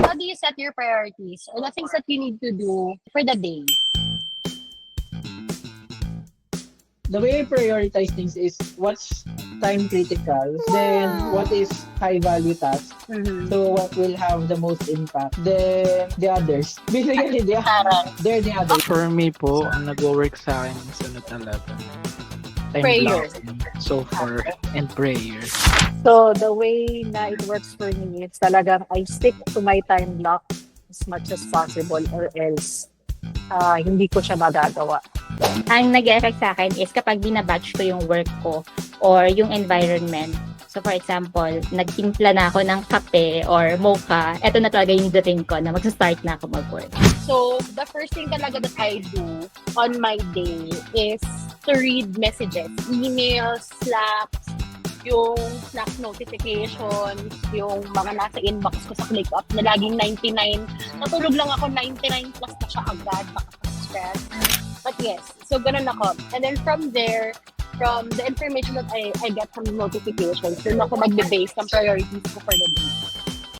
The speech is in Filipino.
how do you set your priorities or the things that you need to do for the day? The way I prioritize things is what's time critical, then what is high value task, Mm-hmm. so what will have the most impact, then the others. Basically, they're the others. For me po, ang nag-work sa akin is ano talaga, time Prayer. blocking so far and prayer. So, the way na it works for me, it's talagang I stick to my time block as much as possible or else hindi ko siya magagawa. Ang nag-effect sa akin is kapag binabatch ko yung work ko or yung environment. So for example, nagtimpla na ako ng kape or mocha, eto na talaga yung dating ko na magsa-start na ako mag-work. So, the first thing talaga that I do on my day is to read messages, emails, Slacks, yung Slack notifications, yung mga nasa inbox ko sa ClickUp na laging 99. Natulog lang ako, 99 plus na siya agad, baka stress. But yes, so ganun ako. And then from there, from the information that I get from notifications, dun ako magbe-base ng priorities ko for the day.